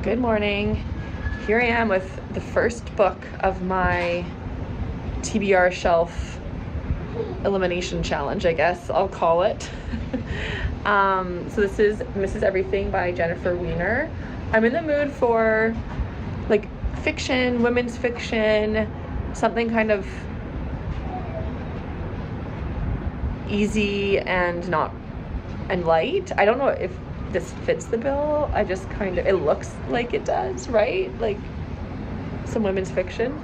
Good morning. Here I am with the first book of my TBR shelf elimination challenge, I guess I'll call it. So this is Mrs. Everything by Jennifer Weiner. I'm in the mood for like fiction, women's fiction, something kind of easy and light. I don't know if this fits the bill. It looks like it does, right? Like some women's fiction,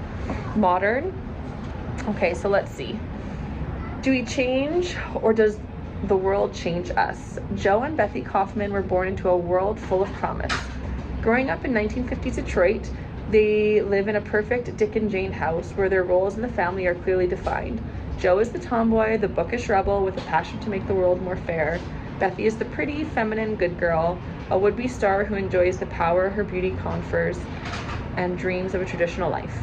modern. Okay, so let's see. Do we change, or does the world change us? Joe and Bethy Kaufman were born into a world full of promise. Growing up in 1950s Detroit, they live in a perfect Dick and Jane house where their roles in the family are clearly defined. Joe is the tomboy, the bookish rebel with a passion to make the world more fair. Bethy is the pretty, feminine good girl, a would-be star who enjoys the power her beauty confers and dreams of a traditional life.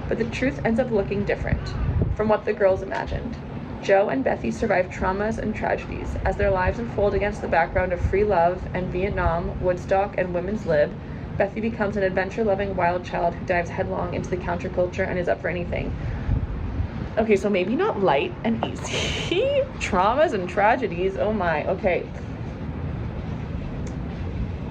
But the truth ends up looking different from what the girls imagined. Joe and Bethy survive traumas and tragedies. As their lives unfold against the background of free love and Vietnam, Woodstock, and women's lib, Bethy becomes an adventure-loving wild child who dives headlong into the counterculture and is up for anything. Okay, so maybe not light and easy. Traumas and tragedies, oh my, okay.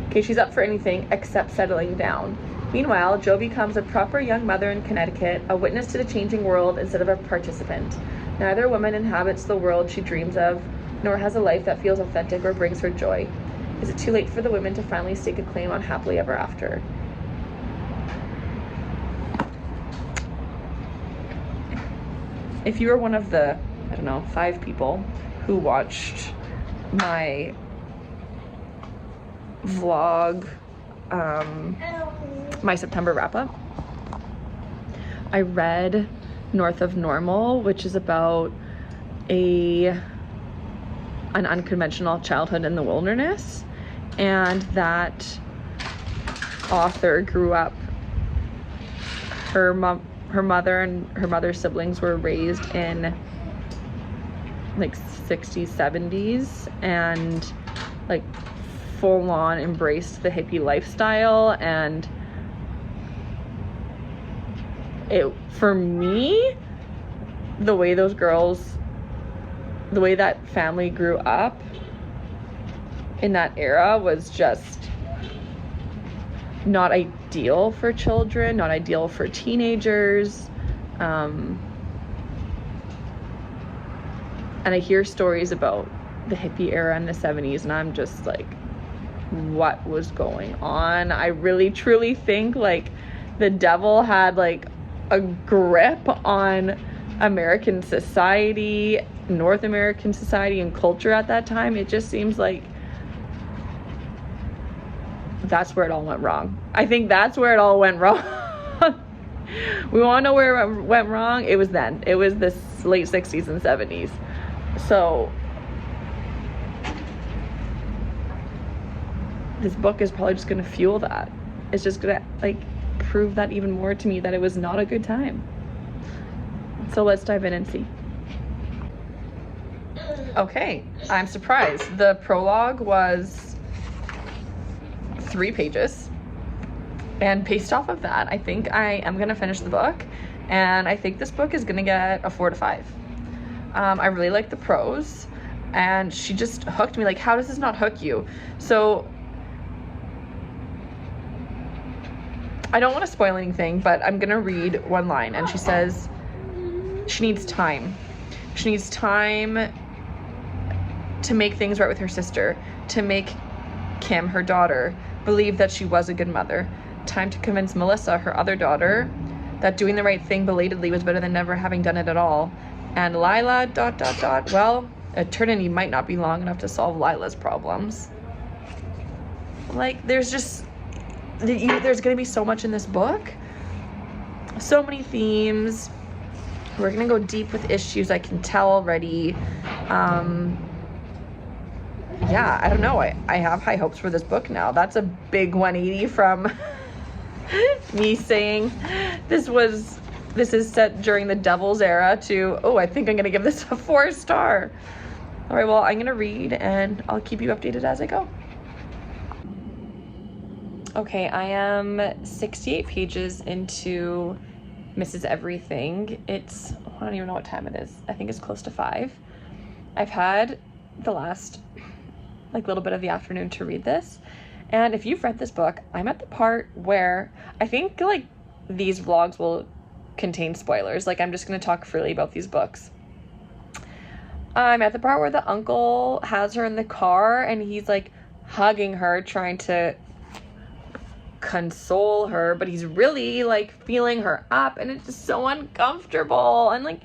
Okay, she's up for anything except settling down. Meanwhile, Jo becomes a proper young mother in Connecticut, a witness to the changing world instead of a participant. Neither woman inhabits the world she dreams of, nor has a life that feels authentic or brings her joy. Is it too late for the women to finally stake a claim on happily ever after? If you were one of the, 5 people who watched my vlog, my September wrap-up, I read North of Normal, which is about an unconventional childhood in the wilderness, and that author grew up, her mother and her mother's siblings were raised in like 60s, 70s, and like full on embraced the hippie lifestyle. And for me, the way that family grew up in that era was just not ideal for children, not ideal for teenagers. And I hear stories about the hippie era in the 70s, and I'm just like, what was going on? I really truly think like the devil had like a grip on American society, North American society and culture at that time. It just seems like that's where it all went wrong. I think that's where it all went wrong. We want to know where it went wrong? It was then. It was the late 60s and 70s. So this book is probably just going to fuel that. It's just going to like prove that even more to me, that it was not a good time. So let's dive in and see. Okay, I'm surprised. The prologue was 3 pages, and based off of that, I think I am gonna finish the book, and I think this book is gonna get a 4 to 5. I really like the prose, and she just hooked me. Like, how does this not hook you? So I don't want to spoil anything, but I'm gonna read one line, and she says she needs time. She needs time to make things right with her sister, to make Kim, her daughter, believe that she was a good mother. Time to convince Melissa, her other daughter, that doing the right thing belatedly was better than never having done it at all. And Lila, ... Well, eternity might not be long enough to solve Lila's problems. Like, there's gonna be so much in this book. So many themes. We're gonna go deep with issues, I can tell already. Yeah, I don't know. I have high hopes for this book now. That's a big 180 from me saying this is set during the Devil's era to, oh, I think I'm going to give this a 4-star. All right, well, I'm going to read and I'll keep you updated as I go. Okay, I am 68 pages into Mrs. Everything. It's, I don't even know what time it is. I think it's close to 5. I've had the last like little bit of the afternoon to read this. And if you've read this book, I'm at the part where I think like these vlogs will contain spoilers. Like I'm just going to talk freely about these books. I'm at the part where the uncle has her in the car and he's like hugging her, trying to console her, but he's really like feeling her up, and it's just so uncomfortable. And like,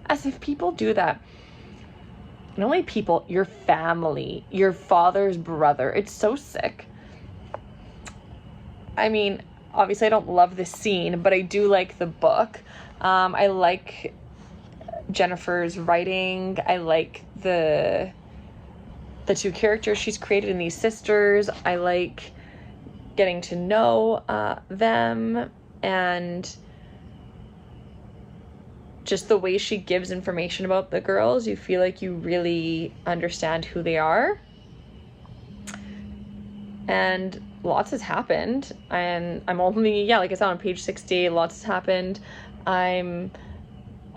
as if people do that. Not only people, your family, your father's brother. It's so sick. I mean, obviously I don't love this scene, but I do like the book. I like Jennifer's writing. I like the 2 characters she's created in these sisters. I like getting to know them, and just the way she gives information about the girls. You feel like you really understand who they are. And lots has happened, and I'm only, like I said, on page 60, lots has happened. I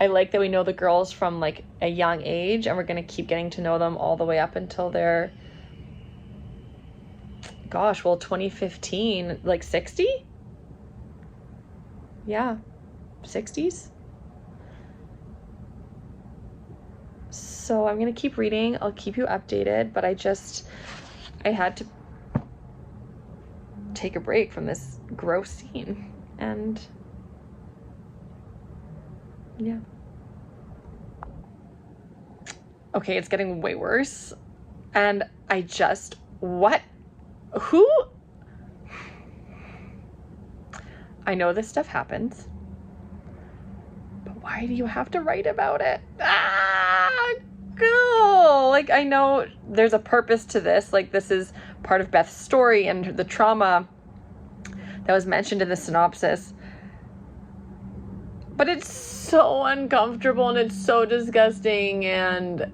like that we know the girls from like a young age, and we're going to keep getting to know them all the way up until they're, 2015, like 60? Yeah, 60s. So I'm going to keep reading. I'll keep you updated, but I had to take a break from this gross scene. And yeah. Okay, it's getting way worse. And who? I know this stuff happens, but why do you have to write about it? Cool. Like, I know there's a purpose to this. Like, this is part of Beth's story and the trauma that was mentioned in the synopsis. But it's so uncomfortable and it's so disgusting, and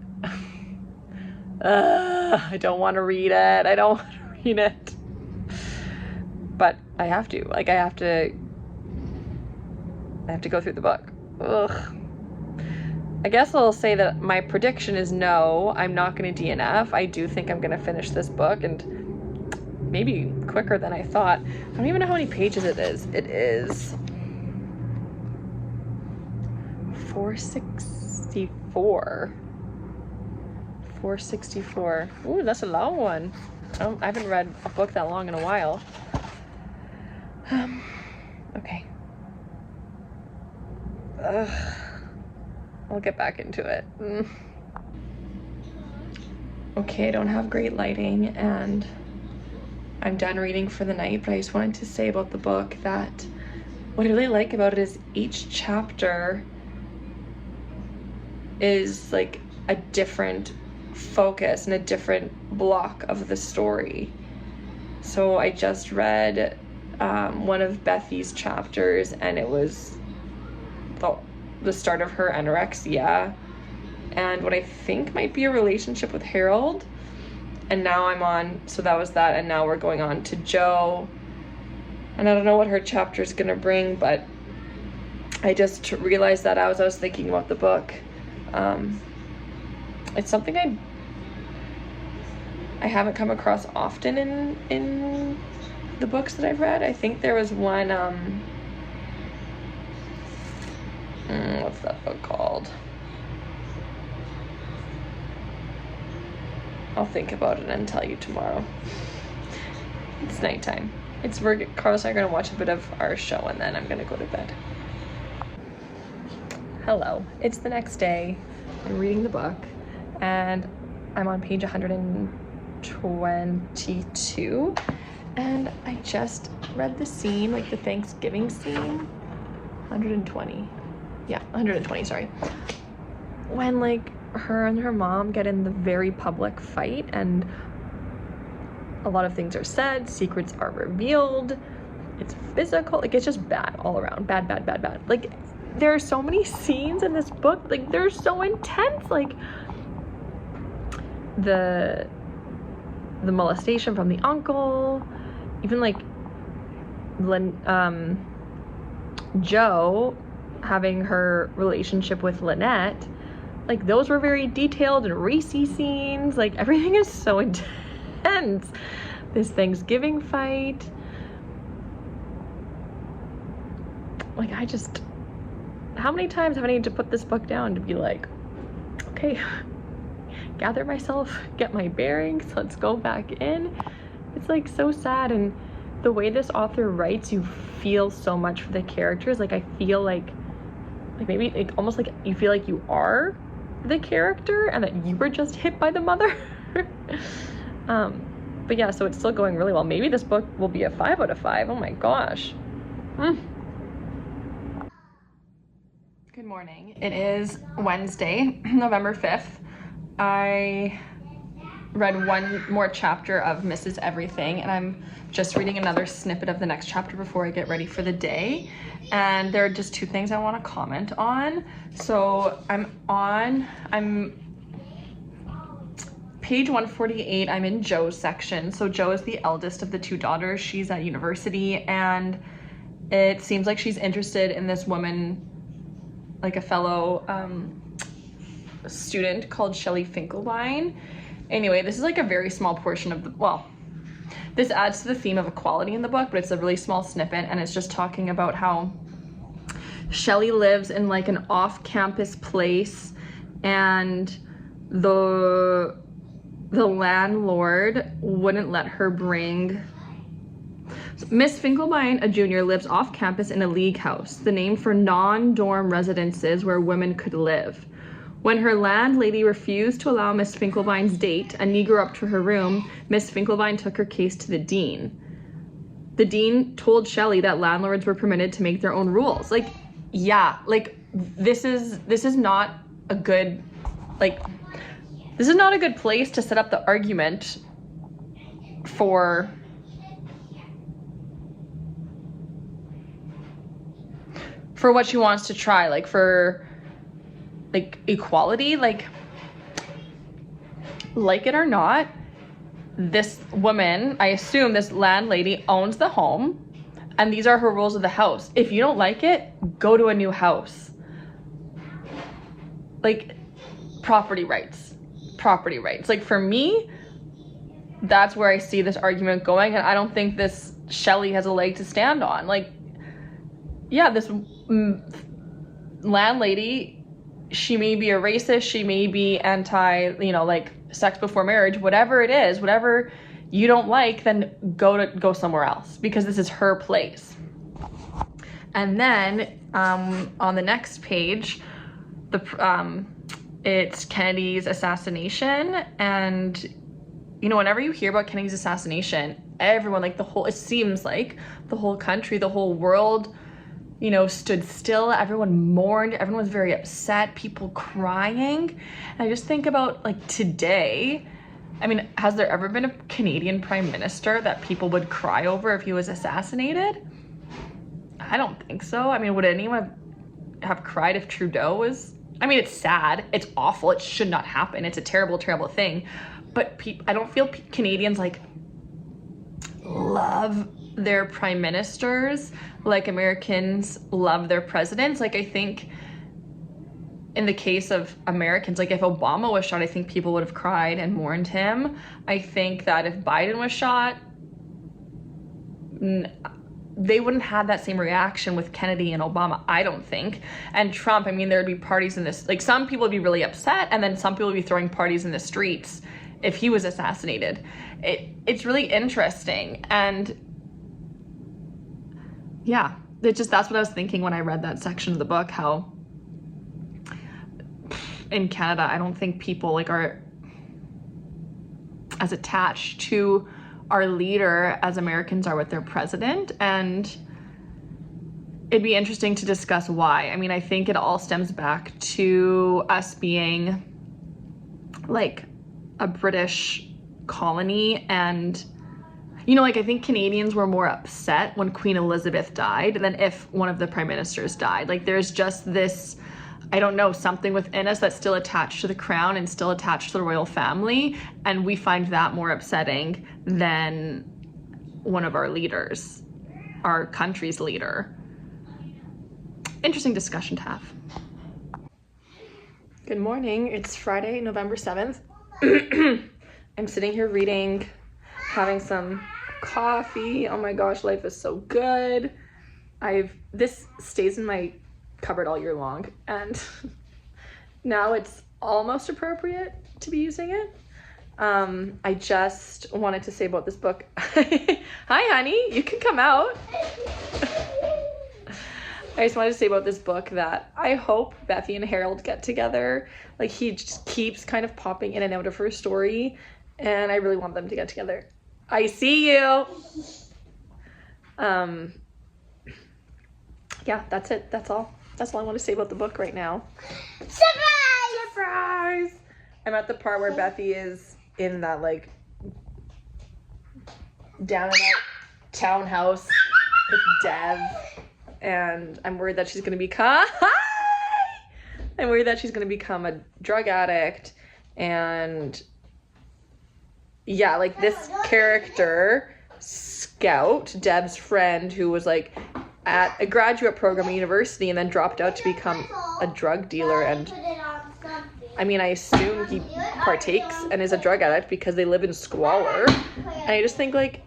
I don't want to read it. I don't want to read it. But I have to. Like, I have to go through the book. Ugh. I guess I'll say that my prediction is no, I'm not going to DNF. I do think I'm going to finish this book, and maybe quicker than I thought. I don't even know how many pages it is. It is 464. 464. Ooh, that's a long one. I haven't read a book that long in a while. Okay. I'll get back into it. Okay, I don't have great lighting, and I'm done reading for the night, but I just wanted to say about the book that what I really like about it is each chapter is like a different focus and a different block of the story. So I just read one of Bethy's chapters, and it was the start of her anorexia and what I think might be a relationship with Harold. And now so that was that, and now we're going on to Jo, and I don't know what her chapter is gonna bring, but I just realized that as I was thinking about the book. It's something I haven't come across often in the books that I've read. I think there was one, what's that book called? I'll think about it and tell you tomorrow. It's nighttime. Carlos and I are gonna watch a bit of our show, and then I'm gonna go to bed. Hello, it's the next day. I'm reading the book, and I'm on page 122, and I just read the scene, like the Thanksgiving scene. 120. Yeah, 120, sorry. When like her and her mom get in the very public fight, and a lot of things are said, secrets are revealed, it's physical, like it's just bad all around. Bad. Like, there are so many scenes in this book, like they're so intense, like the molestation from the uncle, even like Jo having her relationship with Lynette, like those were very detailed and racy scenes. Like everything is so intense. This Thanksgiving fight. Like how many times have I needed to put this book down to be like, okay, gather myself, get my bearings, let's go back in. It's like so sad, and the way this author writes, you feel so much for the characters. Like I feel like maybe like almost like you feel like you are the character and that you were just hit by the mother. But yeah, so it's still going really well. Maybe this book will be a 5 out of 5. Oh my gosh. Good morning. It is Wednesday, November 5th. I read one more chapter of Mrs. Everything, and I'm just reading another snippet of the next chapter before I get ready for the day. And there are just 2 things I want to comment on. So I'm page 148. I'm in Jo's section. So Jo is the eldest of the 2 daughters. She's at university, and it seems like she's interested in this woman, like a fellow student called Shelley Finkelbein. Anyway, this is like a very small portion of the, well, this adds to the theme of equality in the book, but it's a really small snippet, and it's just talking about how Shelley lives in like an off-campus place, and the landlord wouldn't let her bring. Miss Finkelbein, a junior, lives off campus in a league house, the name for non-dorm residences where women could live. When her landlady refused to allow Miss Finkelbein's date, a Negro up to her room, Miss Finkelbein took her case to the dean. The dean told Shelley that landlords were permitted to make their own rules. Like, yeah, like this is not a good, like, this is not a good place to set up the argument for what she wants to try, like for like equality. Like it or not, this woman, I assume this landlady, owns the home, and these are her rules of the house. If you don't like it, go to a new house. Like property rights. Like for me, that's where I see this argument going, and I don't think this Shelley has a leg to stand on. Like, yeah, this landlady, she may be a racist, she may be anti, like sex before marriage, whatever it is, whatever you don't like, then go somewhere else, because this is her place. And then on the next page, it's Kennedy's assassination, and whenever you hear about Kennedy's assassination, everyone, like it seems like the whole country, the whole world, stood still. Everyone mourned. Everyone was very upset. People crying. And I just think about like today. I mean, has there ever been a Canadian prime minister that people would cry over if he was assassinated? I don't think so. I mean, would anyone have cried if Trudeau was? I mean, it's sad. It's awful. It should not happen. It's a terrible, terrible thing. But I don't feel Canadians like love their prime ministers like Americans love their presidents. Like I think in the case of Americans, like if Obama was shot, I think people would have cried and mourned him. I think that if Biden was shot, they wouldn't have that same reaction with Kennedy and Obama, I don't think. And Trump, I mean, there would be parties in this, like some people would be really upset, and then some people would be throwing parties in the streets if he was assassinated. It's really interesting. And yeah, that's what I was thinking when I read that section of the book, how in Canada, I don't think people like are as attached to our leader as Americans are with their president. And it'd be interesting to discuss why. I mean, I think it all stems back to us being like a British colony, and like I think Canadians were more upset when Queen Elizabeth died than if one of the prime ministers died. Like there's just this, I don't know, something within us that's still attached to the crown and still attached to the royal family, and we find that more upsetting than one of our leaders. our country's leader. Interesting discussion to have. Good morning. It's Friday, November 7th. I'm sitting here reading, having some coffee. Oh my gosh, life is so good. This stays in my cupboard all year long, and now it's almost appropriate to be using it. I just wanted to say about this book. Hi, honey, you can come out. I just wanted to say about this book that I hope Bethy and Harold get together. Like, he just keeps kind of popping in and out of her story, and I really want them to get together. I see you. Yeah, that's it. That's all I want to say about the book right now. Surprise! Surprise! I'm at the part where Bethy is in that, like, down and out townhouse with Dev, and I'm worried that she's gonna become a drug addict. And yeah, like, this character, Scout, Dev's friend, who was like at a graduate program at university and then dropped out to become a drug dealer. And I mean, I assume he partakes and is a drug addict because they live in squalor. And I just think, like,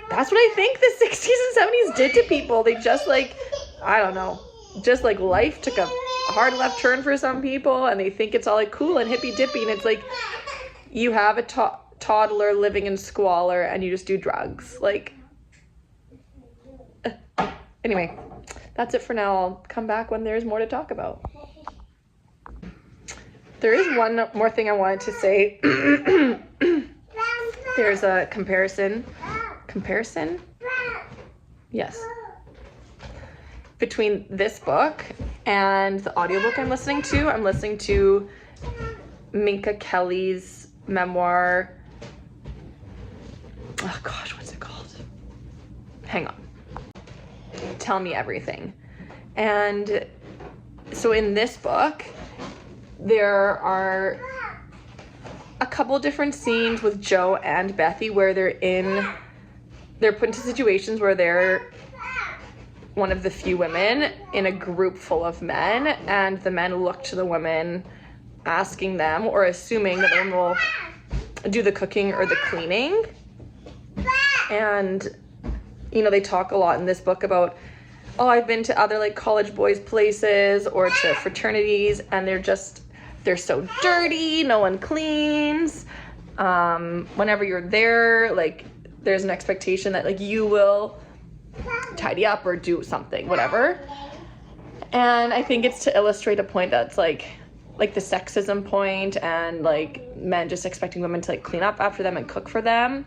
that's what I think the 60s and 70s did to people. They just, like, I don't know, just like life took a hard left turn for some people, and they think it's all like cool and hippy dippy, and it's like you have a toddler living in squalor and you just do drugs. Like, anyway, that's it for now. I'll come back when there's more to talk about. There is one more thing I wanted to say. There's a comparison? Yes. Between this book and the audiobook I'm listening to. I'm listening to Minka Kelly's memoir. Oh gosh, what's it called? Hang on. Tell Me Everything. And so in this book, there are a couple different scenes with Joe and Bethy where they're put into situations where they're one of the few women in a group full of men, and the men look to the women, asking them or assuming that the women will do the cooking or the cleaning. And, you know, they talk a lot in this book about, oh, I've been to other, like, college boys' places or to fraternities, and they're so dirty, no one cleans. Whenever you're there, like, there's an expectation that, like, you will tidy up or do something, whatever. And I think it's to illustrate a point that's like the sexism point, and like men just expecting women to, like, clean up after them and cook for them.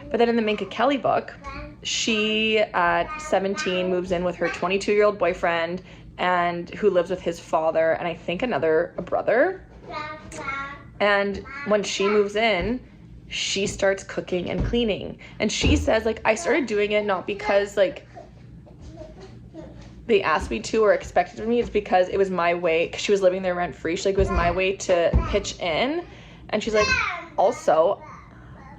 But then in the Minka Kelly book, she at 17 moves in with her 22-year-old boyfriend, and who lives with his father and I think a brother. And when she moves in, she starts cooking and cleaning. And she says, like, I started doing it not because, like, they asked me to or expected of me. It's because it was my way, because she was living there rent-free. She's like, it was my way to pitch in. And she's like, also,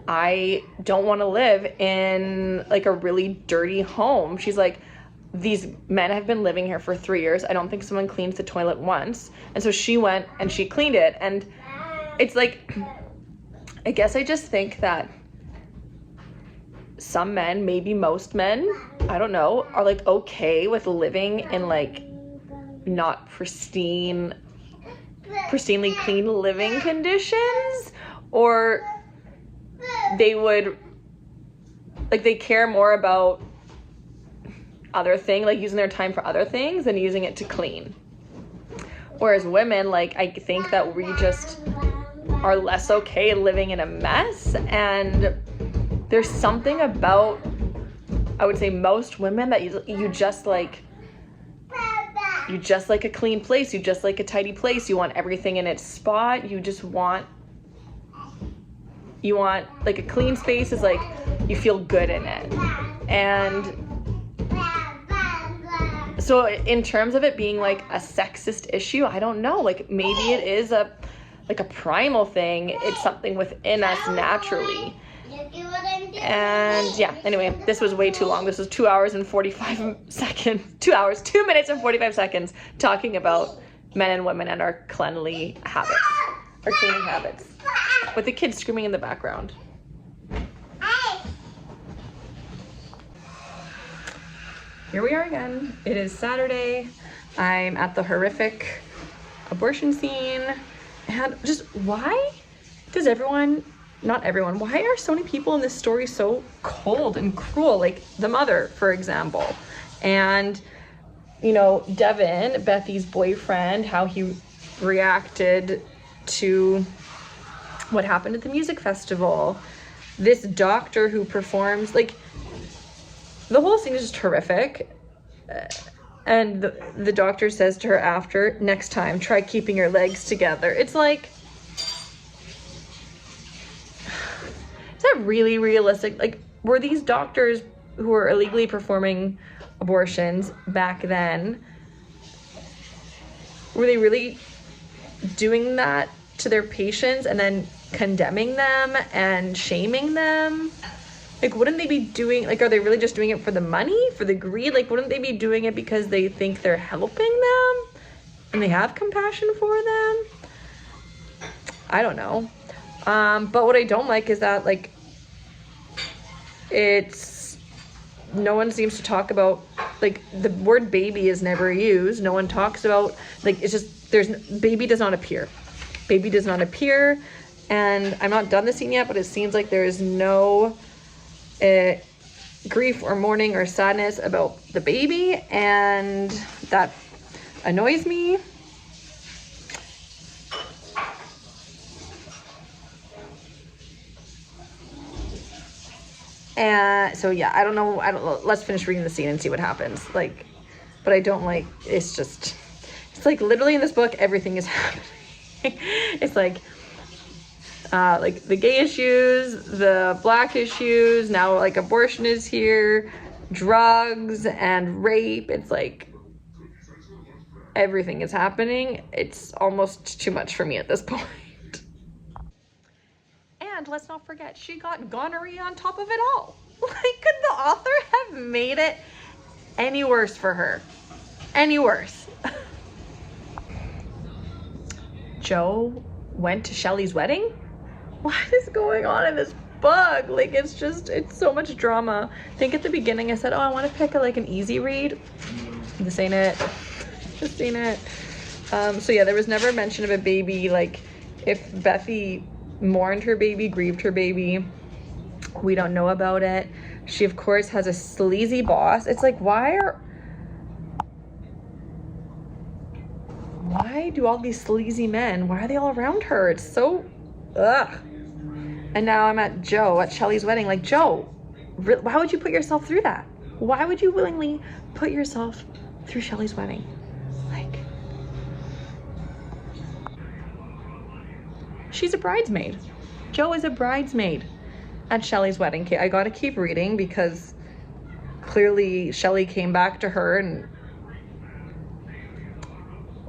I don't want to live in, like, a really dirty home. She's like, these men have been living here for 3 years. I don't think someone cleans the toilet once. And so she went and she cleaned it. And it's like, I guess I just think that some men, maybe most men, I don't know, are, like, okay with living in, like, not pristinely clean living conditions, or they would, like, they care more about other things, like using their time for other things than using it to clean. Whereas women, like, I think that we just are less okay living in a mess. And there's something about, I would say, most women that you just like a clean place, you just like a tidy place, you want everything in its spot, you want like a clean space is like you feel good in it. And so in terms of it being like a sexist issue, I don't know, like maybe it is a primal thing. It's something within us naturally. And yeah, anyway, this was way too long. This was 2 hours and 45 seconds. 2 hours, 2 minutes and 45 seconds talking about men and women and our cleanly habits, our cleaning habits, with the kids screaming in the background. Here we are again. It is Saturday. I'm at the horrific abortion scene. And just why does everyone, not everyone, why are so many people in this story so cold and cruel? Like the mother, for example. And, you know, Devin, Bethy's boyfriend, how he reacted to what happened at the music festival. This doctor who performs, like, the whole scene is just horrific. And the doctor says to her after, next time, try keeping your legs together. It's like, is that really realistic? Like, were these doctors who were illegally performing abortions back then, were they really doing that to their patients and then condemning them and shaming them? Like, wouldn't they be doing, like, are they really just doing it for the money, for the greed? Like, wouldn't they be doing it because they think they're helping them and they have compassion for them? I don't know. But what I don't like is that, like, no one seems to talk about, like, the word baby is never used. No one talks about, like, it's just, baby does not appear. Baby does not appear. And I'm not done the scene yet, but it seems like there is no grief or mourning or sadness about the baby, and that annoys me. And so yeah, I don't know, let's finish reading the scene and see what happens. Like, but I don't like, it's like literally in this book everything is happening. It's like the gay issues, the black issues, now like abortion is here, drugs and rape. It's like everything is happening. It's almost too much for me at this point. And let's not forget, she got gonorrhea on top of it all. Like, could the author have made it any worse for her? Any worse? Joe went to Shelley's wedding? What is going on in this book? Like, it's so much drama. I think at the beginning I said, oh, I want to pick an easy read. This ain't it. This ain't it. So yeah, there was never mention of a baby. Like, if Bethy mourned her baby, grieved her baby, we don't know about it. She, of course, has a sleazy boss. It's like, why do all these sleazy men, why are they all around her? It's so, ugh. And now I'm at Shelley's wedding. Like, Joe, why would you put yourself through that? Why would you willingly put yourself through Shelley's wedding? Like, she's a bridesmaid. Joe is a bridesmaid at Shelley's wedding. Okay, I gotta keep reading because clearly Shelley came back to her, and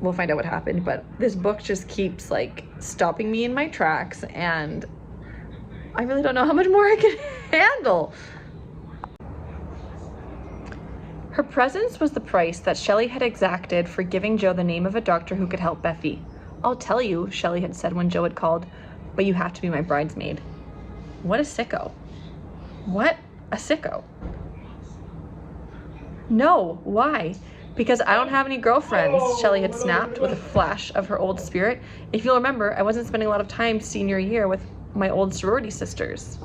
we'll find out what happened. But this book just keeps like stopping me in my tracks, and I really don't know how much more I can handle. Her presence was the price that Shelley had exacted for giving Joe the name of a doctor who could help Bethy. I'll tell you, Shelley had said when Joe had called, but you have to be my bridesmaid. What a sicko. What a sicko. No, why? Because I don't have any girlfriends, Shelley had snapped with a flash of her old spirit. If you'll remember, I wasn't spending a lot of time senior year with my old sorority sisters.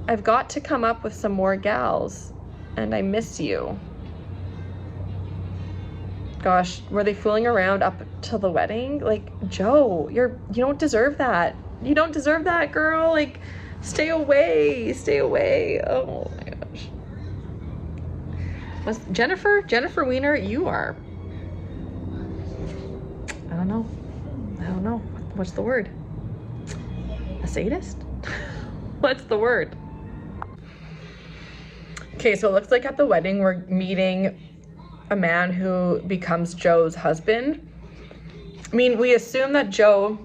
I've got to come up with some more gals, and I miss you. Gosh, were they fooling around up till the wedding? Like, Joe, you don't deserve that. You don't deserve that, girl. Like, stay away, stay away. Oh my gosh. Was Jennifer Weiner, you are, I don't know. What's the word? A sadist? What's the word? Okay, so it looks like at the wedding we're meeting a man who becomes Joe's husband. I mean, we assume that Joe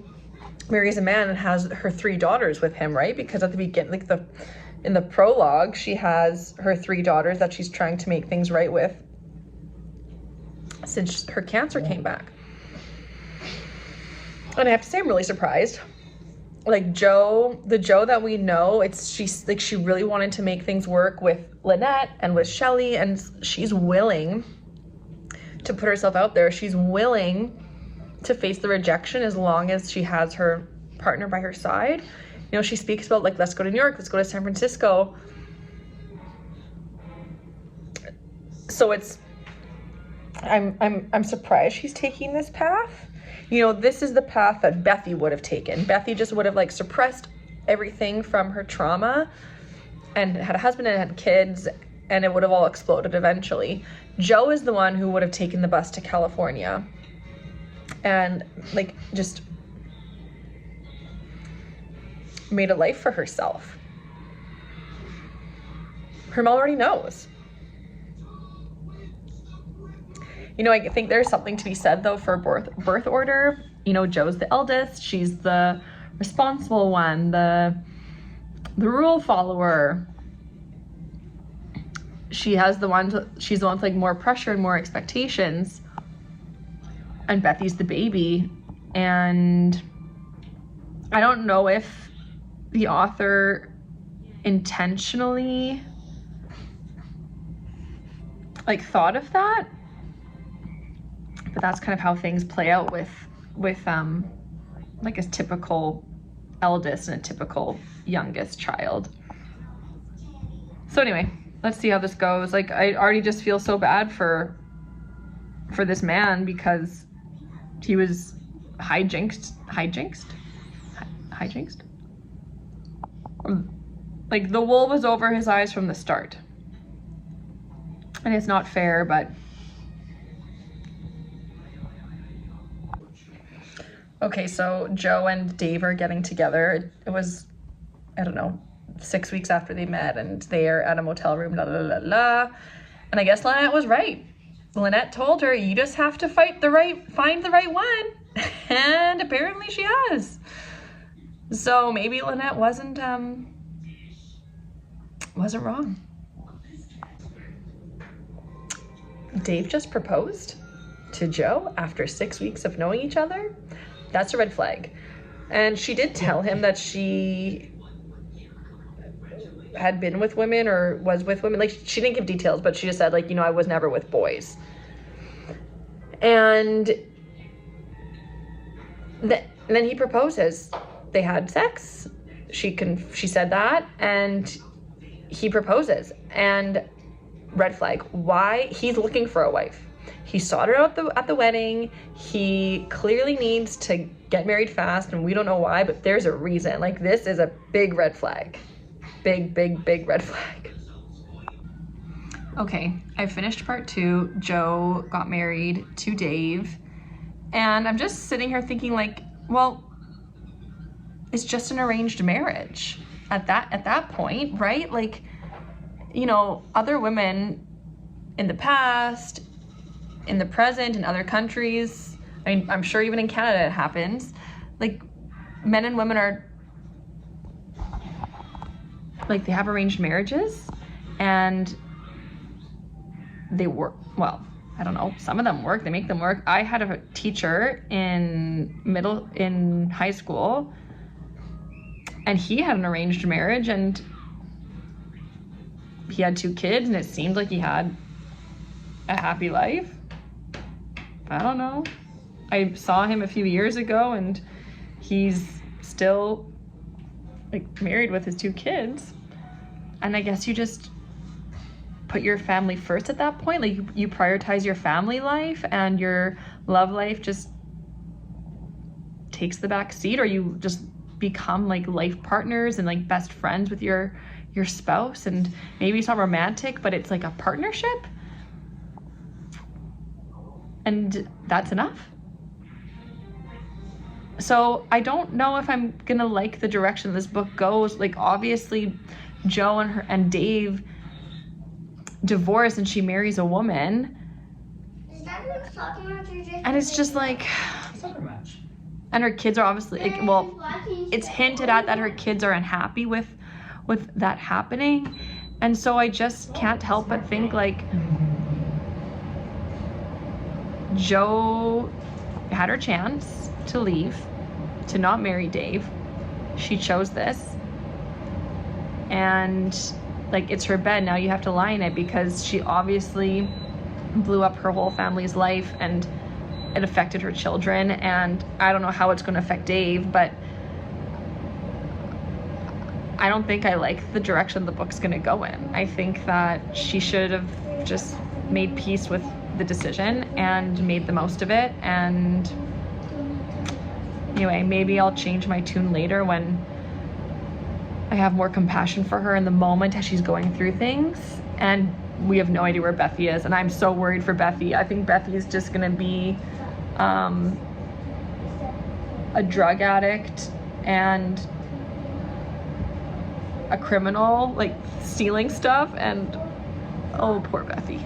marries a man and has her 3 daughters with him, right? Because at the beginning, like in the prologue, she has her 3 daughters that she's trying to make things right with since her cancer came back. And I have to say, I'm really surprised. Like Joe, the Joe that we know, she's like, she really wanted to make things work with Lynette and with Shelley, and she's willing to put herself out there. She's willing to face the rejection as long as she has her partner by her side. You know, she speaks about like, let's go to New York, let's go to San Francisco. So I'm surprised she's taking this path. You know, this is the path that Bethy would have taken. Bethy just would have like suppressed everything from her trauma and had a husband and had kids, and it would have all exploded eventually. Joe is the one who would have taken the bus to California and like just made a life for herself. Her mom already knows. You know, I think there's something to be said though for birth order. You know, Joe's the eldest. She's the responsible one, the rule follower. She's the one with like more pressure and more expectations. And Bethy's the baby. And I don't know if the author intentionally like thought of that, but that's kind of how things play out with like a typical eldest and a typical youngest child. So anyway, let's see how this goes. Like, I already just feel so bad for this man because he was hijinxed. Like, the wool was over his eyes from the start. And it's not fair, but okay, so Joe and Dave are getting together. It was, I don't know, 6 weeks after they met, and they are at a motel room, la la la la. And I guess Lynette was right. Lynette told her, you just have to find the right one. And apparently she has. So maybe Lynette wasn't wrong. Dave just proposed to Joe after 6 weeks of knowing each other. That's a red flag. And she did tell him that she had been with women or was with women. Like, she didn't give details, but she just said, like, you know, I was never with boys. And then he proposes. They had sex. She said that, and he proposes. And red flag. Why? He's looking for a wife. He sought her out at the wedding. He clearly needs to get married fast, and we don't know why, but there's a reason. Like, this is a big red flag. Big, big, big red flag. Okay, I finished part 2. Joe got married to Dave, and I'm just sitting here thinking, like, well, it's just an arranged marriage at that point, right? Like, you know, other women in the past, in the present, in other countries, I mean, I'm sure even in Canada it happens, like, men and women are, like, they have arranged marriages, and they work, well, I don't know, some of them work, they make them work. I had a teacher in high school, and he had an arranged marriage, and he had 2 kids, and it seemed like he had a happy life. I don't know. I saw him a few years ago, and he's still, like, married with his 2 kids. And I guess you just put your family first at that point. Like, you prioritize your family life, and your love life just takes the back seat, or you just become like life partners and like best friends with your spouse, and maybe it's not romantic, but it's like a partnership, and that's enough. So I don't know if I'm gonna like the direction this book goes. Like, obviously Joe and Dave divorce, and she marries a woman, and it's just like, soccer match. And her kids are obviously, like, well, it's hinted at that her kids are unhappy with that happening. And so I just can't help but think, like, Jo had her chance to leave, to not marry Dave. She chose this. And, like, it's her bed. Now you have to lie in it because she obviously blew up her whole family's life and it affected her children. And I don't know how it's going to affect Dave, but I don't think I like the direction the book's going to go in. I think that she should have just made peace with the decision and made the most of it. And anyway, maybe I'll change my tune later when I have more compassion for her in the moment as she's going through things. And we have no idea where Bethy is, and I'm so worried for Bethy. I think Bethy is just gonna be a drug addict and a criminal, like stealing stuff, and oh, poor Bethy.